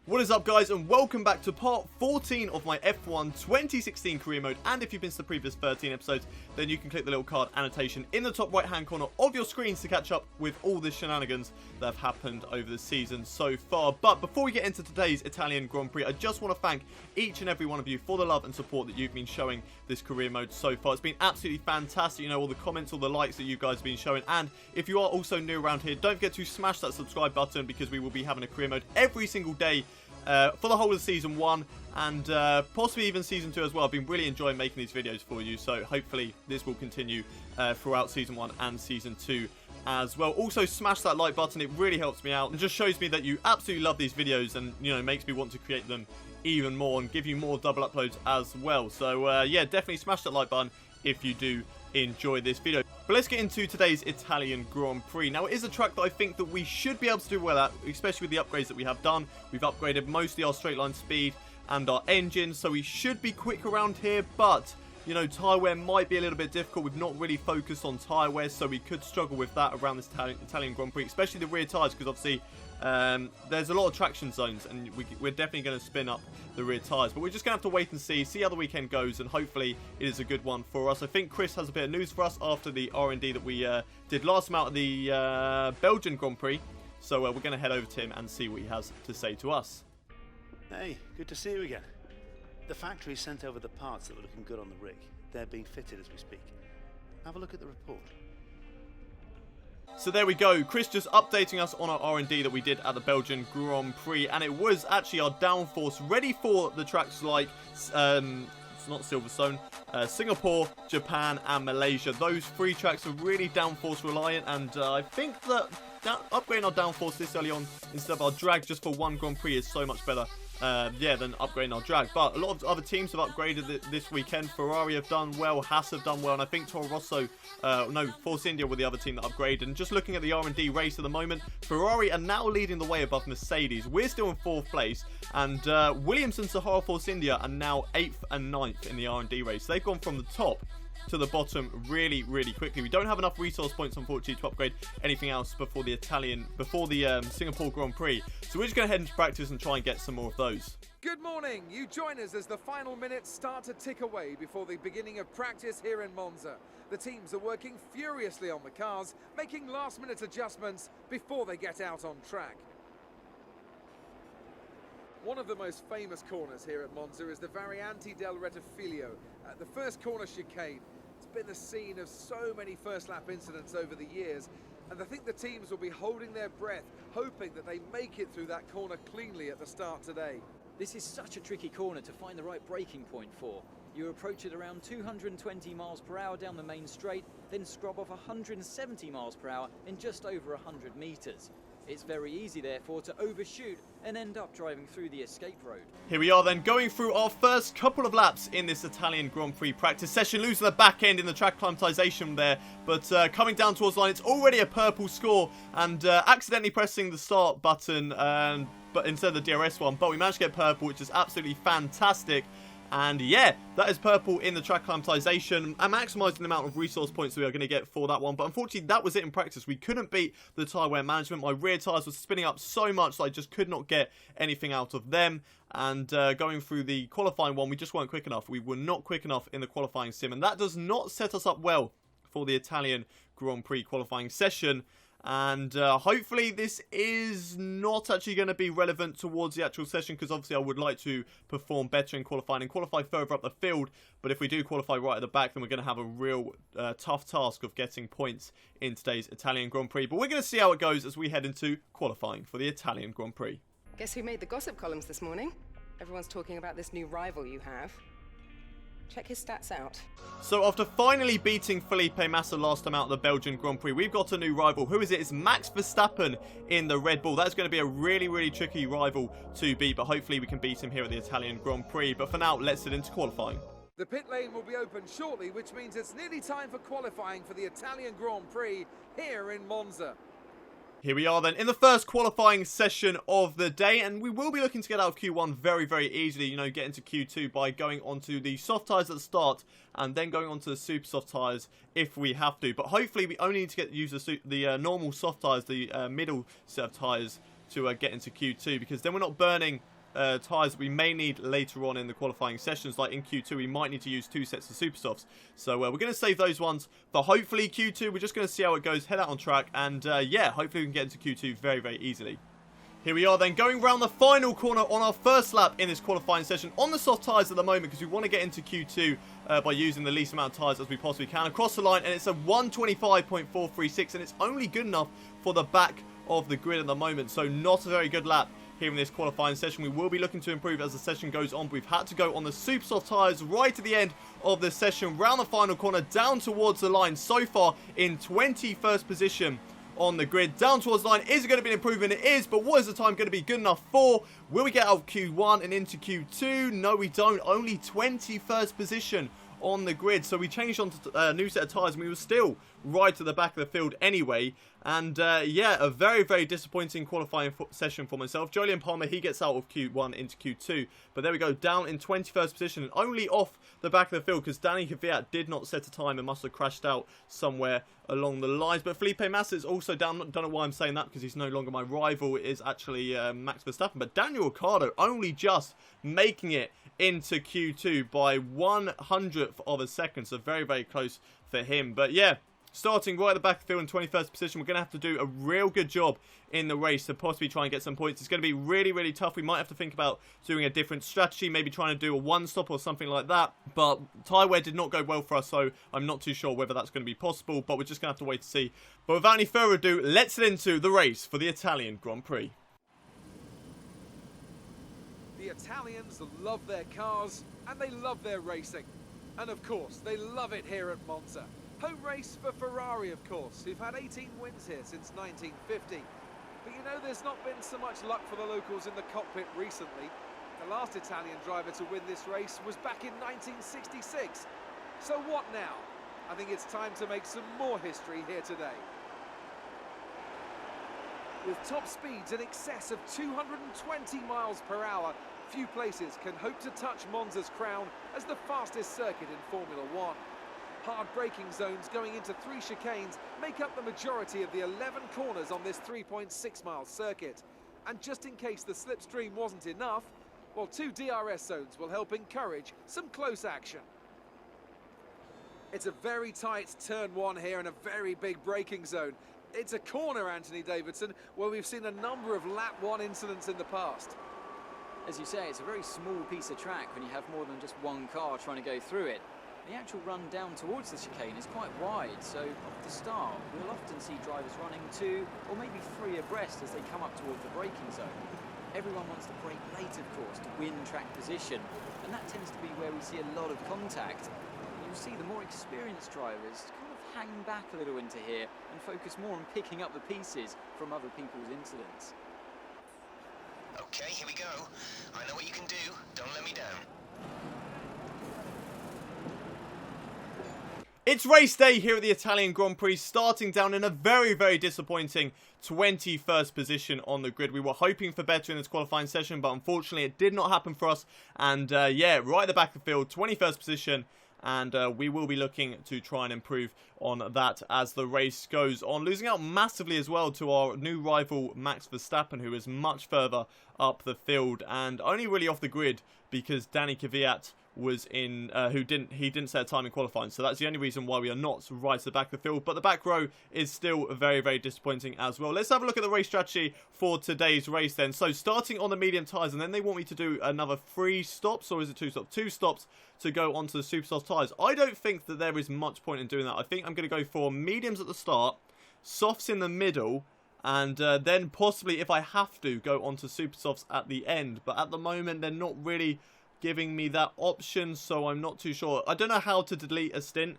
What is up, guys, and welcome back to part 14 of my F1 2016 career mode. And if you've been to the previous 13 episodes, then you can click the little card annotation in the top right hand corner of your screens to catch up with all the shenanigans that have happened over the season so far. But before we get into today's Italian Grand Prix, I just want to thank each and every one of you for the love and support that you've been showing this career mode so far. It's been absolutely fantastic, you know, all the comments, all the likes that you guys have been showing. And if you are also new around here, don't forget to smash that subscribe button, because we will be having a career mode every single day for the whole of season 1 and possibly even season 2 as well. I've been really enjoying making these videos for you, so hopefully this will continue throughout season 1 and season 2 as well. Also, smash that like button, it really helps me out and just shows me that you absolutely love these videos, and you know, makes me want to create them even more and give you more double uploads as well. So yeah, definitely smash that like button if you do enjoy this video. But let's get into today's Italian Grand Prix. Now, it is a track that I think that we should be able to do well at, especially with the upgrades that we have done. We've upgraded mostly our straight line speed and our engine, so we should be quick around here, but you know, tyre wear might be a little bit difficult. We've not really focused on tyre wear, so we could struggle with that around this Italian Grand Prix, especially the rear tyres, because obviously there's a lot of traction zones, and we're definitely going to spin up the rear tyres. But we're just going to have to wait and see how the weekend goes, and hopefully it is a good one for us. I think Chris has a bit of news for us after the R&D that we did last time out of the Belgian Grand Prix. So we're going to head over to him and see what he has to say to us. Hey, good to see you again. The factory sent over the parts that were looking good on the rig. They're being fitted as we speak. Have a look at the report. So there we go, Chris just updating us on our R&D that we did at the Belgian Grand Prix, and it was actually our downforce ready for the tracks like, it's not Silverstone, Singapore, Japan and Malaysia. Those three tracks are really downforce reliant, and I think that upgrading our downforce this early on instead of our drag just for one Grand Prix is so much better. Than upgrading our drag. But a lot of other teams have upgraded this weekend. Ferrari have done well, Haas have done well, and I think Toro Rosso, Force India were the other team that upgraded. And just looking at the R&D race at the moment, Ferrari are now leading the way above Mercedes. We're still in 4th place, and Williams and Sahara Force India are now 8th and 9th in the R&D race. They've gone from the top to the bottom really quickly. We don't have enough resource points, unfortunately, to upgrade anything else before the Singapore Grand Prix. So we're just going to head into practice and try and get some more of those. Good morning. You join us as the final minutes start to tick away before the beginning of practice here in Monza. The teams are working furiously on the cars, making last-minute adjustments before they get out on track. One of the most famous corners here at Monza is the Variante del Rettifiglio, the first corner chicane. It's been the scene of so many first-lap incidents over the years, and I think the teams will be holding their breath, hoping that they make it through that corner cleanly at the start today. This is such a tricky corner to find the right braking point for. You approach it around 220 miles per hour down the main straight, then scrub off 170 miles per hour in just over 100 meters. It's very easy, therefore, to overshoot and end up driving through the escape road. Here we are then, going through our first couple of laps in this Italian Grand Prix practice session, losing the back end in the track acclimatization there, but coming down towards the line, it's already a purple score, and accidentally pressing the start button, but instead of the DRS one, but we managed to get purple, which is absolutely fantastic. And yeah, that is purple in the track acclimatization. I'm maximising the amount of resource points that we are going to get for that one. But unfortunately, that was it in practice. We couldn't beat the tyre wear management. My rear tyres were spinning up so much that I just could not get anything out of them. And going through the qualifying one, we just weren't quick enough. We were not quick enough in the qualifying sim. And that does not set us up well for the Italian Grand Prix qualifying session. And hopefully this is not actually going to be relevant towards the actual session, because obviously I would like to perform better in qualifying and qualify further up the field. But if we do qualify right at the back, then we're going to have a real tough task of getting points in today's Italian Grand Prix. But we're going to see how it goes as we head into qualifying for the Italian Grand Prix. Guess who made the gossip columns this morning? Everyone's talking about this new rival you have. Check his stats out. So after finally beating Felipe Massa last time out of the Belgian Grand Prix, we've got a new rival. Who is it? It's Max Verstappen in the Red Bull. That's going to be a really tricky rival to beat, but hopefully we can beat him here at the Italian Grand Prix. But for now, let's head into qualifying. The pit lane will be open shortly, which means it's nearly time for qualifying for the Italian Grand Prix here in Monza. Here we are then in the first qualifying session of the day, and we will be looking to get out of Q1 very easily, you know, get into Q2 by going onto the soft tyres at the start and then going onto the super soft tyres if we have to. But hopefully we only need to use the normal soft tyres, the middle set of tyres, to get into Q2, because then we're not burning tyres that we may need later on in the qualifying sessions. Like in Q2, we might need to use 2 sets of super softs. So we're going to save those ones for hopefully Q2. We're just going to see how it goes, head out on track, and yeah, hopefully we can get into Q2 very, very easily. Here we are then, going round the final corner on our first lap in this qualifying session on the soft tyres at the moment, because we want to get into Q2 by using the least amount of tyres as we possibly can. Across the line, and it's a 125.436, and it's only good enough for the back of the grid at the moment, so not a very good lap here in this qualifying session. We will be looking to improve as the session goes on. We've had to go on the super soft tyres right at the end of the session, round the final corner, down towards the line, so far in 21st position on the grid, down towards the line. Is it going to be an improvement? It is, but what is the time going to be good enough for? Will we get out of Q1 and into Q2? No, we don't. Only 21st position on the grid, so we changed on to a new set of tyres, and we were still right at the back of the field anyway. And yeah, a very, very disappointing qualifying session for myself. Jolyon Palmer, he gets out of Q1 into Q2, but there we go, down in 21st position, and only off the back of the field because Danny Kvyat did not set a time and must have crashed out somewhere along the lines. But Felipe Massa is also down. Don't know why I'm saying that, because he's no longer my rival. It is actually Max Verstappen, but Daniel Ricciardo only just making it into Q2 by 1/100th of a second, so very, very close for him. But yeah, starting right at the back of the field in 21st position, we're going to have to do a real good job in the race to possibly try and get some points. It's going to be really, really tough. We might have to think about doing a different strategy, maybe trying to do a one-stop or something like that. But tyre wear did not go well for us, so I'm not too sure whether that's going to be possible, but we're just going to have to wait to see. But without any further ado, let's get into the race for the Italian Grand Prix. The Italians love their cars and they love their racing. And of course, they love it here at Monza. Home race for Ferrari, of course, who've had 18 wins here since 1950. But you know, there's not been so much luck for the locals in the cockpit recently. The last Italian driver to win this race was back in 1966. So what now? I think it's time to make some more history here today. With top speeds in excess of 220 miles per hour, few places can hope to touch Monza's crown as the fastest circuit in Formula One. Hard braking zones going into 3 chicanes make up the majority of the 11 corners on this 3.6-mile circuit. And just in case the slipstream wasn't enough, well, 2 DRS zones will help encourage some close action. It's a very tight turn 1 here and a very big braking zone. It's a corner, Anthony Davidson, where we've seen a number of lap 1 incidents in the past. As you say, it's a very small piece of track when you have more than just one car trying to go through it. The actual run down towards the chicane is quite wide, so off the start, we'll often see drivers running 2 or maybe 3 abreast as they come up towards the braking zone. Everyone wants to brake late, of course, to win track position, and that tends to be where we see a lot of contact. You'll see the more experienced drivers kind of hang back a little into here and focus more on picking up the pieces from other people's incidents. Okay, here we go. I know what you can do. Don't let me down. It's race day here at the Italian Grand Prix, starting down in a very, very disappointing 21st position on the grid. We were hoping for better in this qualifying session, but unfortunately it did not happen for us. And yeah, right at the back of the field, 21st position. And we will be looking to try and improve on that as the race goes on. Losing out massively as well to our new rival Max Verstappen, who is much further up the field and only really off the grid because Danny Kvyat was in, he didn't set a time in qualifying, so that's the only reason why we are not right at the back of the field. But the back row is still very, very disappointing as well. Let's have a look at the race strategy for today's race then. So starting on the medium tyres, and then they want me to do another 3 stops, or is it 2 stops? 2 stops to go onto the super soft tyres. I don't think that there is much point in doing that. I think I'm going to go for mediums at the start, softs in the middle, and then possibly, if I have to, go onto super softs at the end. But at the moment, they're not really giving me that option, so I'm not too sure. I don't know how to delete a stint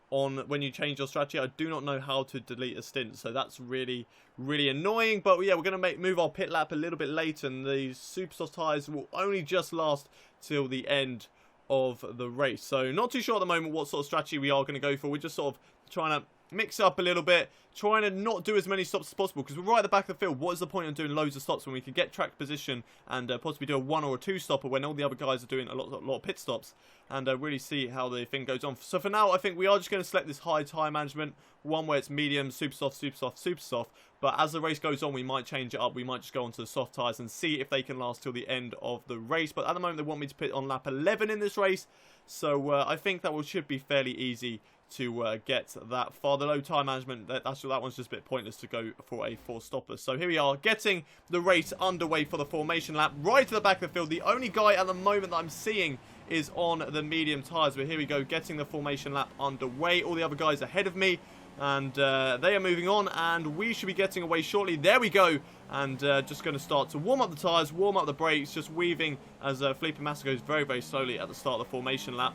on when you change your strategy. I do not know how to delete a stint, so that's really, really annoying. But yeah, we're going to move our pit lap a little bit later, and the super soft tyres will only just last till the end of the race. So not too sure at the moment what sort of strategy we are going to go for. We're just sort of trying to mix it up a little bit, trying to not do as many stops as possible, because we're right at the back of the field. What is the point of doing loads of stops when we could get track position and possibly do a 1 or a 2 stopper when all the other guys are doing a lot of pit stops, and really see how the thing goes on. So for now, I think we are just going to select this high tyre management, one where it's medium, super soft, super soft, super soft. But as the race goes on, we might change it up. We might just go onto the soft tyres and see if they can last till the end of the race. But at the moment, they want me to pit on lap 11 in this race. So I think that should be fairly easy to get that far. The low tyre management, that one's just a bit pointless to go for a 4 stopper. So here we are, getting the race underway for the formation lap, right to the back of the field. The only guy at the moment that I'm seeing is on the medium tyres. But here we go, getting the formation lap underway. All the other guys ahead of me, and they are moving on, and we should be getting away shortly. There we go, and just going to start to warm up the tyres, warm up the brakes, just weaving as Felipe Massa goes very, very slowly at the start of the formation lap.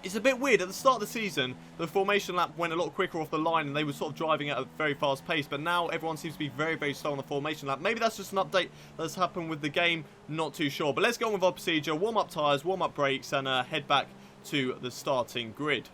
It's a bit weird. At the start of the season, the formation lap went a lot quicker off the line, and they were sort of driving at a very fast pace. But now everyone seems to be very, very slow on the formation lap. Maybe that's just an update that's happened with the game. Not too sure. But let's go on with our procedure. Warm up tyres, warm up brakes, and head back to the starting grid.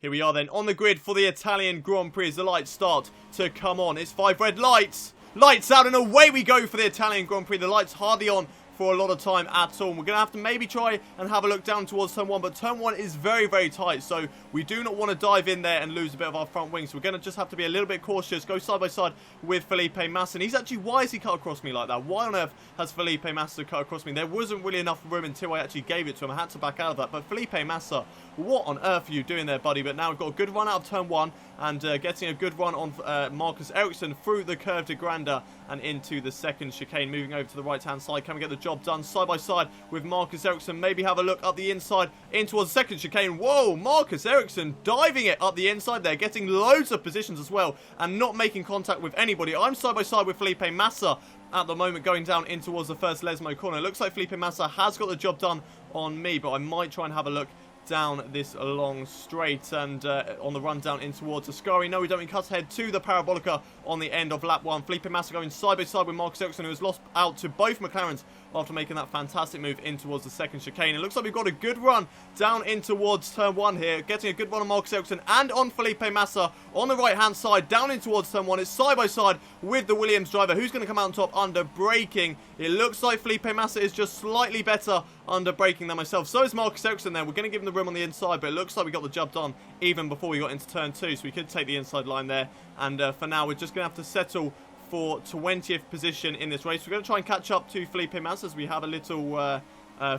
Here we are then on the grid for the Italian Grand Prix as the lights start to come on. It's 5 red lights. Lights out, and away we go for the Italian Grand Prix. The lights hardly on for a lot of time at all. We're going to have to maybe try and have a look down towards turn 1, but turn 1 is very, very tight, so we do not want to dive in there and lose a bit of our front wing. So we're going to just have to be a little bit cautious, go side by side with Felipe Massa. And he's actually, why has he cut across me like that? Why on earth has Felipe Massa cut across me? There wasn't really enough room until I actually gave it to him. I had to back out of that. But Felipe Massa, what on earth are you doing there, buddy? But now we've got a good run out of turn 1 and getting a good run on Marcus Ericsson through the Curve de Granda and into the second chicane. Moving over to the right-hand side. Can we get the job done side by side with Marcus Ericsson? Maybe have a look up the inside in towards the second chicane. Whoa, Marcus Ericsson diving it up the inside there, getting loads of positions as well and not making contact with anybody. I'm side by side with Felipe Massa at the moment, going down in towards the first Lesmo corner. It looks like Felipe Massa has got the job done on me, but I might try and have a look down this long straight and on the run down in towards Ascari. No, we don't. We cut ahead to the Parabolica on the end of lap 1. Felipe Massa going side by side with Marcus Ericsson, who has lost out to both McLarens after making that fantastic move in towards the second chicane. It looks like we've got a good run down in towards turn 1 here, getting a good run on Marcus Ericsson and on Felipe Massa on the right hand side down in towards turn 1. It's side by side with the Williams driver, who's going to come out on top under braking. It looks like Felipe Massa is just slightly better under braking than myself. So is Marcus Ericsson there. We're going to give him the room on the inside, but it looks like we got the job done even before we got into turn 2, so we could take the inside line there. And for now, we're just going to have to settle for 20th position in this race. We're going to try and catch up to Felipe Massa as we have a little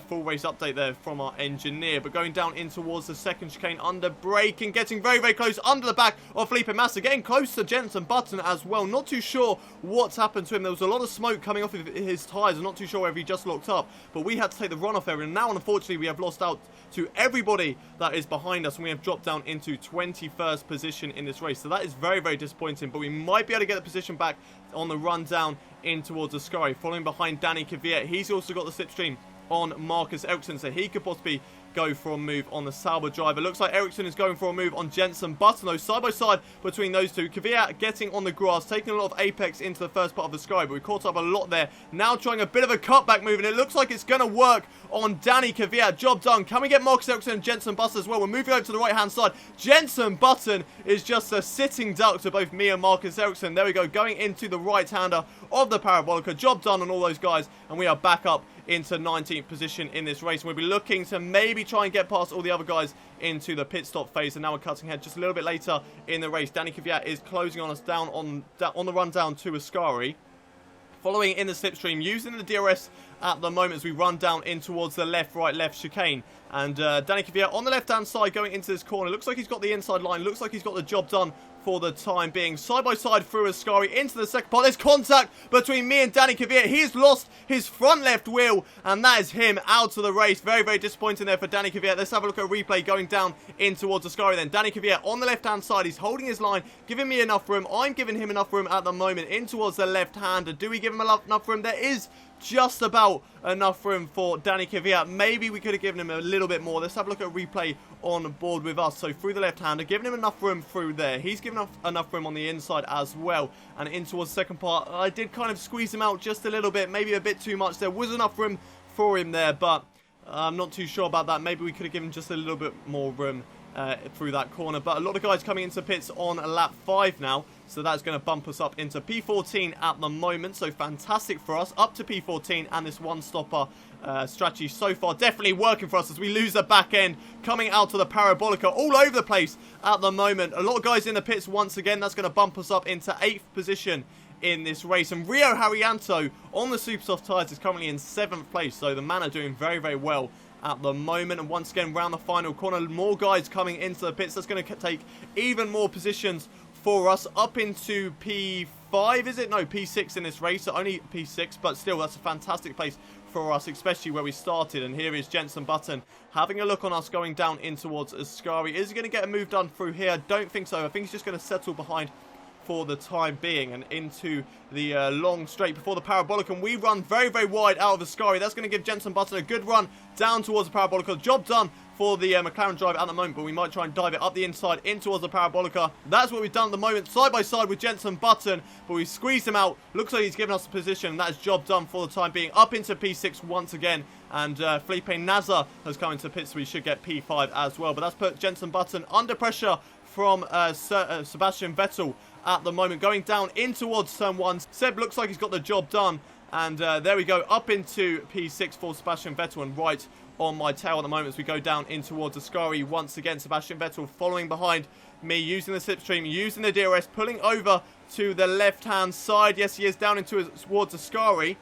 full race update there from our engineer. But going down in towards the second chicane under braking, getting very, very close under the back of Felipe Massa, getting close to Jenson Button as well. Not too sure what's happened to him. There was a lot of smoke coming off of his tyres. I'm not too sure whether he just locked up, but we had to take the runoff area, and now unfortunately we have lost out to everybody that is behind us, and we have dropped down into 21st position in this race. So that is very, very disappointing, but we might be able to get the position back on the run down in towards the Sky, following behind Danny Kvyat. He's also got the slipstream on Marcus Ericsson, so he could possibly go for a move on the Sauber driver. Looks like Ericsson is going for a move on Jenson Button, though, side by side between those two. Kvyat getting on the grass, taking a lot of apex into the first part of the Sky, but we caught up a lot there. Now trying a bit of a cutback move, and it looks like it's going to work on Danny Kvyat. Job done. Can we get Marcus Ericsson and Jenson Button as well? We're moving over to the right-hand side. Jenson Button is just a sitting duck to both me and Marcus Ericsson. There we go, going into the right-hander of the Parabolica. Job done on all those guys, and we are back up into 19th position in this race. We'll be looking to maybe try and get past all the other guys into the pit stop phase, and now we're cutting ahead just a little bit later in the race. Danny Kvyat is closing on us down on the run down to Ascari, following in the slipstream, using the DRS at the moment as we run down in towards the left, right, left chicane. And Danny Kvyat on the left-hand side going into this corner. Looks like he's got the inside line. Looks like he's got the job done for the time being. Side by side through Ascari into the second part. There's contact between me and Danny Kvyat. He's lost his front left wheel, and that is him out of the race. Very, very disappointing there for Danny Kvyat. Let's have a look at a replay going down in towards Ascari then. Danny Kvyat on the left-hand side. He's holding his line, giving me enough room. I'm giving him enough room at the moment in towards the left-hander. Do we give him enough room? There is just about enough room for Danny Kvyat. Maybe we could have given him a little bit more. Let's have a look at a replay on board with us. So through the left-hander, giving him enough room through there. He's given enough room on the inside as well. And in towards the second part, I did kind of squeeze him out just a little bit, maybe a bit too much. There was enough room for him there, but I'm not too sure about that. Maybe we could have given just a little bit more room through that corner. But a lot of guys coming into pits on lap 5 now, so that's going to bump us up into P14 at the moment. So fantastic for us, up to P14, and this one-stopper strategy so far definitely working for us as we lose the back end coming out of the Parabolica all over the place at the moment. A lot of guys in the pits once again. That's going to bump us up into 8th position in this race, and Rio Haryanto on the super soft tyres is currently in 7th place, so the man are doing very, very well at the moment. And once again, round the final corner, more guys coming into the pits. That's going to take even more positions for us up into P5, is it? No, P6 in this race, so only P6, but still, that's a fantastic place for us, especially where we started. And here is Jenson Button having a look on us going down in towards Ascari. Is he going to get a move done through here? Don't think so. I think he's just going to settle behind for the time being and into the long straight before the Parabolica, and we run very, very wide out of Ascari. That's going to give Jenson Button a good run down towards the Parabolica. Job done for the McLaren driver at the moment, but we might try and dive it up the inside in towards the Parabolica. That's what we've done at the moment, side by side with Jenson Button, but we squeezed him out. Looks like he's given us a position, and that is job done for the time being. Up into P6 once again, and Felipe Nasr has come into pits, so we should get P5 as well. But that's put Jenson Button under pressure from Sebastian Vettel at the moment, going down in towards turn 1. Seb looks like he's got the job done, and there we go, up into P6 for Sebastian Vettel, and right on my tail at the moment as we go down in towards Ascari once again. Sebastian Vettel following behind me, using the slipstream, using the DRS, pulling over to the left-hand side. Yes, he is down towards Ascari.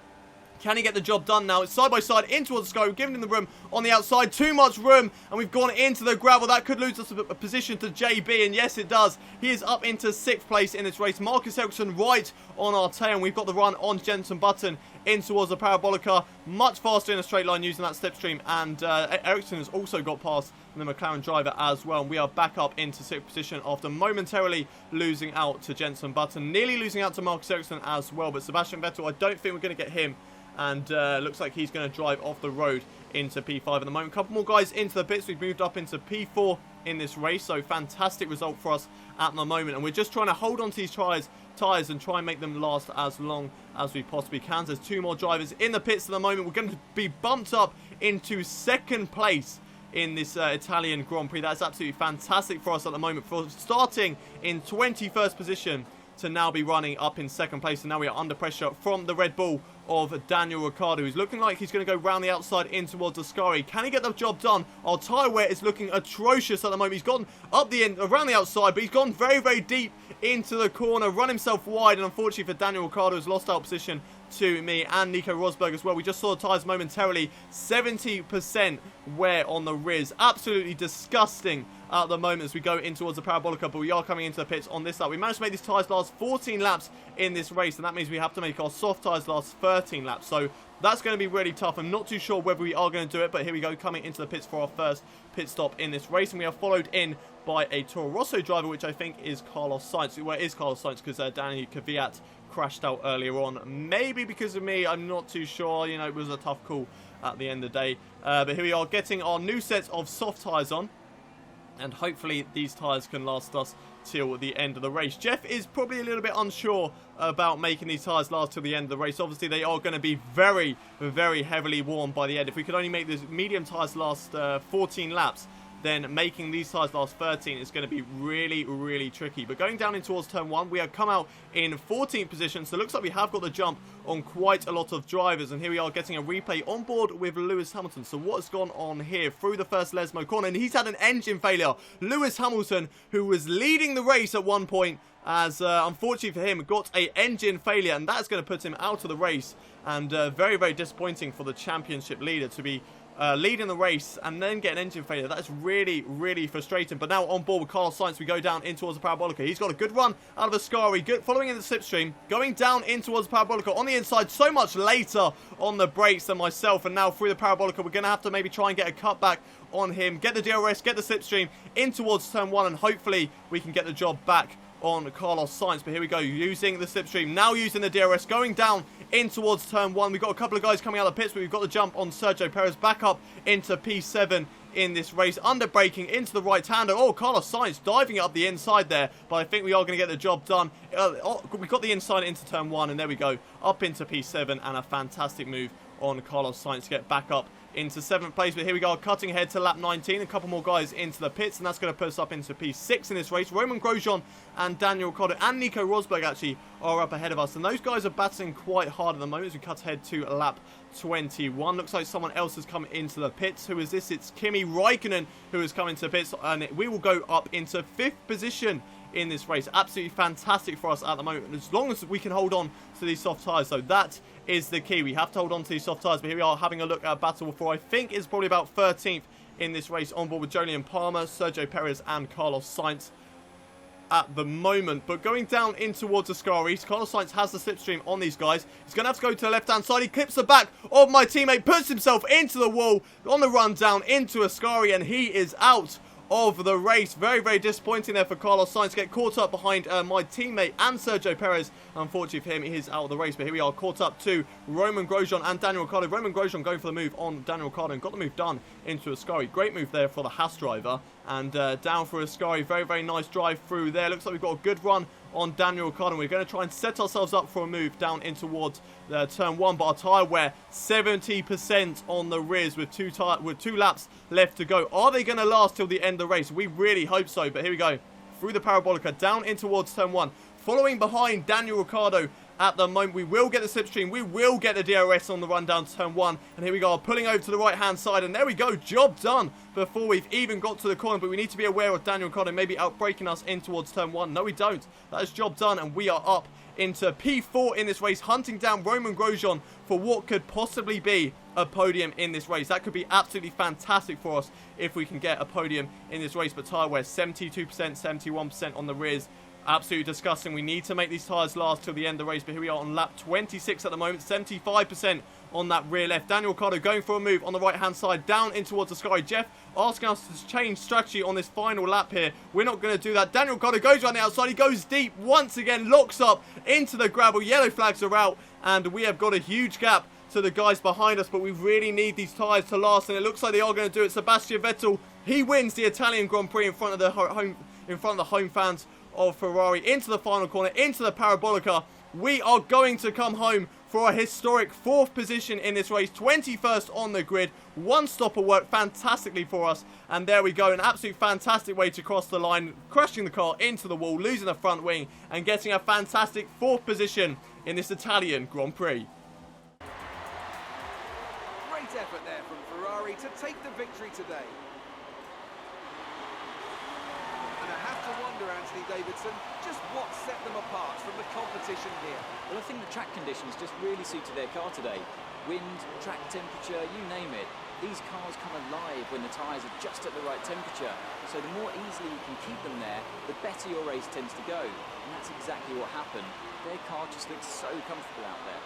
Can he get the job done now? It's side by side in towards the sky. We've given him the room on the outside. Too much room. And we've gone into the gravel. That could lose us a position to JB. And yes, it does. He is up into 6th place in this race. Marcus Ericsson right on our tail. And we've got the run on Jenson Button in towards the Parabolica. Much faster in a straight line using that slipstream. And Ericsson has also got past the McLaren driver as well. And we are back up into 6th position after momentarily losing out to Jenson Button. Nearly losing out to Marcus Ericsson as well. But Sebastian Vettel, I don't think we're going to get him. And looks like he's going to drive off the road into P5 at the moment. A couple more guys into the pits. We've moved up into P4 in this race. So fantastic result for us at the moment. And we're just trying to hold on to these tyres and try and make them last as long as we possibly can. There's 2 more drivers in the pits at the moment. We're going to be bumped up into 2nd place in this Italian Grand Prix. That's absolutely fantastic for us at the moment. For starting in 21st position to now be running up in 2nd place. And now we are under pressure from the Red Bull of Daniel Ricciardo, who's looking like he's going to go round the outside in towards Ascari. Can he get the job done? Our tyre wear is looking atrocious at the moment. He's gone up the end, around the outside, but he's gone very, very deep into the corner, run himself wide, and unfortunately for Daniel Ricciardo, has lost out position to me and Nico Rosberg as well. We just saw the tyres momentarily, 70% wear on the Riz. Absolutely disgusting at the moment as we go in towards the Parabolica, but we are coming into the pits on this lap. We managed to make these tyres last 14 laps in this race, and that means we have to make our soft tyres last 13 laps. So that's going to be really tough. I'm not too sure whether we are going to do it, but here we go, coming into the pits for our first pit stop in this race, and we are followed in by a Toro Rosso driver, which I think is Carlos Sainz. Well, it is Carlos Sainz because Danny Kvyat crashed out earlier on. Maybe because of me, I'm not too sure. You know, it was a tough call at the end of the day. But here we are getting our new sets of soft tyres on. And hopefully these tyres can last us till the end of the race. Jeff is probably a little bit unsure about making these tyres last till the end of the race. Obviously, they are going to be very, very heavily worn by the end. If we could only make these medium tyres last 14 laps, then making these tyres last 13 is going to be really, really tricky. But going down in towards turn 1, we have come out in 14th position. So it looks like we have got the jump on quite a lot of drivers. And here we are getting a replay on board with Lewis Hamilton. So what has gone on here through the first Lesmo corner? And he's had an engine failure. Lewis Hamilton, who was leading the race at one point, as unfortunately for him, got a engine failure. And that's going to put him out of the race. And very, very disappointing for the championship leader to be leading the race and then get an engine failure. That is really, really frustrating. But now on board with Carlos Sainz, we go down in towards the Parabolica. He's got a good run out of Ascari, good following in the slipstream, going down in towards the Parabolica on the inside, so much later on the brakes than myself. And now through the Parabolica, we're going to have to maybe try and get a cutback on him, get the DRS, get the slipstream in towards turn 1, and hopefully we can get the job back on Carlos Sainz. But here we go, using the slipstream, now using the DRS, going down in towards turn 1. We've got a couple of guys coming out of the pits, but we've got the jump on Sergio Perez back up into P7 in this race, under braking into the right-hander. Oh, Carlos Sainz diving it up the inside there, but I think we are going to get the job done. We got the inside into turn 1, and there we go, up into P7, and a fantastic move on Carlos Sainz to get back up into 7th place. But here we go, cutting ahead to lap 19. A couple more guys into the pits, and that's going to put us up into P6 in this race. Romain Grosjean and Daniel Ricciardo and Nico Rosberg actually are up ahead of us, and those guys are battling quite hard at the moment as we cut ahead to lap 21. Looks like someone else has come into the pits. Who is this? It's Kimi Räikkönen who has come into the pits, and we will go up into 5th position in this race. Absolutely fantastic for us at the moment, as long as we can hold on to these soft tyres. So that is the key. We have to hold on to these soft tyres. But here we are having a look at battle for, I think it's probably about 13th in this race, on board with Jolyon Palmer, Sergio Perez and Carlos Sainz at the moment. But going down in towards Ascari, Carlos Sainz has the slipstream on these guys. He's going to have to go to the left-hand side. He clips the back of my teammate, puts himself into the wall on the run down into Ascari, and he is out of the race. Very, very disappointing there for Carlos Sainz to get caught up behind my teammate and Sergio Perez. Unfortunately for him, he is out of the race. But here we are, caught up to Romain Grosjean and Daniel Ricciardo. Romain Grosjean going for the move on Daniel Ricciardo and got the move done into Ascari. Great move there for the Haas driver. And down for Ascari. Very, very nice drive through there. Looks like we've got a good run on Daniel Ricciardo. We're going to try and set ourselves up for a move down in towards turn 1, but our tyre wear 70% on the rears with two laps left to go. Are they going to last till the end of the race? We really hope so. But here we go, through the parabolica down in towards turn 1, following behind Daniel Ricciardo. At the moment, we will get the slipstream, we will get the DRS on the run down turn 1, and here we go, pulling over to the right hand side, and there we go, job done before we've even got to the corner. But we need to be aware of Daniel Ricciardo maybe outbraking us in towards turn 1. No, we don't. That is job done, and we are up into P4 in this race, hunting down Romain Grosjean for what could possibly be a podium in this race. That could be absolutely fantastic for us if we can get a podium in this race. But tyre wear 72%, 71% on the rears. Absolutely disgusting. We need to make these tyres last till the end of the race. But here we are on lap 26 at the moment. 75% on that rear left. Daniel Ricciardo going for a move on the right-hand side down in towards the sky. Jeff asking us to change strategy on this final lap here. We're not going to do that. Daniel Ricciardo goes around the outside. He goes deep once again. Locks up into the gravel. Yellow flags are out. And we have got a huge gap to the guys behind us. But we really need these tyres to last. And it looks like they are going to do it. Sebastian Vettel, he wins the Italian Grand Prix in front of the home fans of Ferrari, into the final corner, into the parabolica. We are going to come home for a historic 4th position in this race, 21st on the grid. One stopper worked fantastically for us, and there we go, an absolute fantastic way to cross the line, crashing the car into the wall, losing the front wing, and getting a fantastic 4th position in this Italian Grand Prix. Great effort there from Ferrari to take the victory today. And I have to wonder, Anthony Davidson, just what set them apart from the competition here. Well, I think the track conditions just really suited their car today. Wind, track temperature, you name it. These cars come alive when the tyres are just at the right temperature. So the more easily you can keep them there, the better your race tends to go. And that's exactly what happened. Their car just looks so comfortable out there.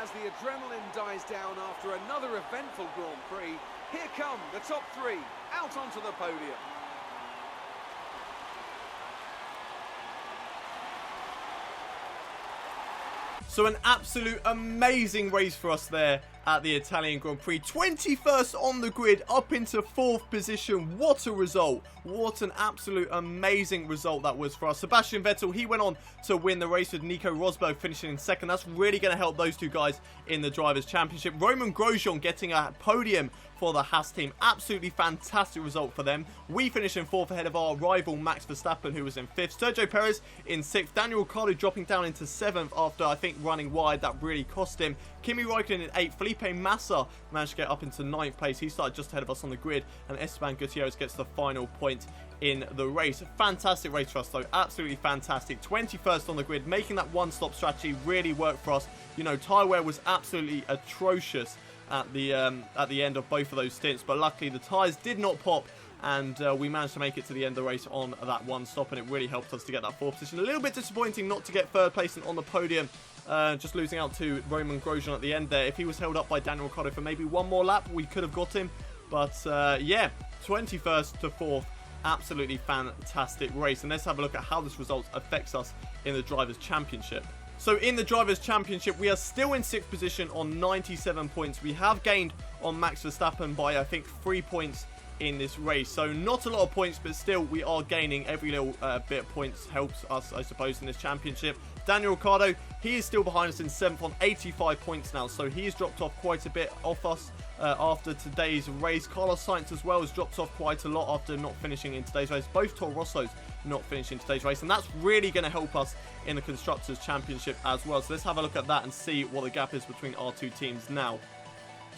As the adrenaline dies down after another eventful Grand Prix, here come the top 3 out onto the podium. So an absolute amazing race for us there at the Italian Grand Prix. 21st on the grid, up into 4th position. What a result. What an absolute amazing result that was for us. Sebastian Vettel, he went on to win the race with Nico Rosberg finishing in 2nd. That's really going to help those two guys in the Drivers' Championship. Romain Grosjean getting a podium for the Haas team. Absolutely fantastic result for them. We finished in 4th ahead of our rival Max Verstappen, who was in 5th. Sergio Perez in 6th. Daniel Ricciardo dropping down into 7th after, I think, running wide. That really cost him. Kimi Räikkönen in 8th. Felipe Massa managed to get up into 9th place. He started just ahead of us on the grid. And Esteban Gutierrez gets the final point in the race. Fantastic race for us, though. Absolutely fantastic. 21st on the grid. Making that one-stop strategy really worked for us. You know, tyre wear was absolutely atrocious at the end of both of those stints, but luckily the tyres did not pop, and we managed to make it to the end of the race on that one stop, and it really helped us to get that 4th position. A little bit disappointing not to get 3rd place on the podium, just losing out to Romain Grosjean at the end there. If he was held up by Daniel Ricciardo for maybe one more lap, we could have got him, but yeah, 21st to 4th. Absolutely fantastic race. And let's have a look at how this result affects us in the Drivers' Championship. So in the Drivers' Championship, we are still in 6th position on 97 points. We have gained on Max Verstappen by, I think, 3 points in this race. So not a lot of points, but still we are gaining. Every little bit of points helps us, I suppose, in this championship. Daniel Ricciardo, he is still behind us in 7th on 85 points now, so he's dropped off quite a bit off us after today's race. Carlos Sainz as well has dropped off quite a lot after not finishing in today's race. Both Toro Rossos not finishing today's race, and that's really going to help us in the Constructors' Championship as well. So let's have a look at that and see what the gap is between our two teams now.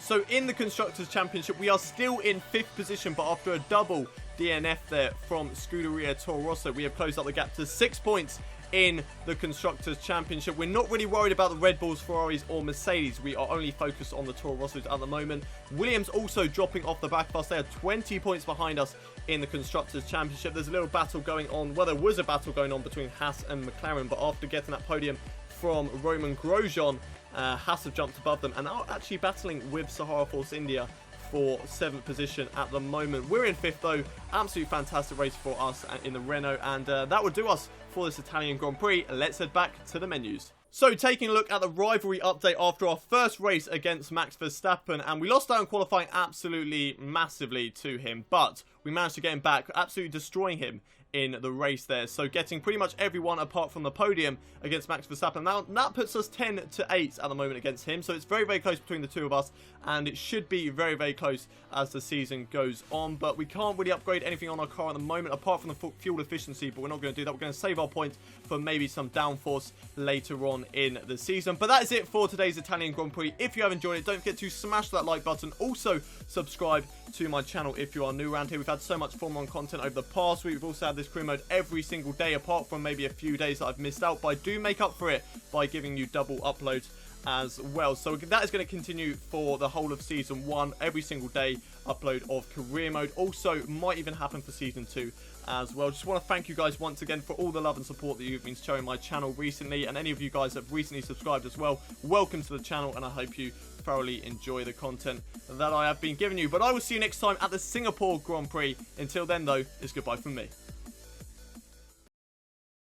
So in the Constructors' Championship, we are still in 5th position, but after a double DNF there from Scuderia Toro Rosso, we have closed up the gap to 6 points in the Constructors' Championship. We're not really worried about the Red Bulls, Ferraris or Mercedes. We are only focused on the Toro Rossos at the moment. Williams also dropping off the back of us. They are 20 points behind us in the Constructors' Championship. There's a little battle going on. Well, there was a battle going on between Haas and McLaren, but after getting that podium from Roman Grosjean, Haas have jumped above them and are actually battling with Sahara Force India for 7th position at the moment. We're in 5th though. Absolutely fantastic race for us in the Renault, and that would do us for this Italian Grand Prix. Let's head back to the menus. So taking a look at the rivalry update after our first race against Max Verstappen, and we lost out in qualifying absolutely massively to him, but we managed to get him back, absolutely destroying him in the race there. So getting pretty much everyone apart from the podium against Max Verstappen. Now that puts us 10-8 at the moment against him. So it's very, very close between the two of us, and it should be very, very close as the season goes on. But we can't really upgrade anything on our car at the moment apart from the fuel efficiency, but we're not going to do that. We're going to save our points for maybe some downforce later on in the season. But that is it for today's Italian Grand Prix. If you have enjoyed it, don't forget to smash that like button. Also subscribe to my channel if you are new around here. We've had so much Formula 1 content over the past week. We've also had this career mode every single day, apart from maybe a few days that I've missed out, but I do make up for it by giving you double uploads as well. So that is going to continue for the whole of season 1. Every single day upload of career mode. Also might even happen for season 2 as well. Just want to thank you guys once again for all the love and support that you've been showing my channel recently, and any of you guys that have recently subscribed as well, welcome to the channel, and I hope you thoroughly enjoy the content that I have been giving you. But I will see you next time at the Singapore Grand Prix. Until then though, it's goodbye from me.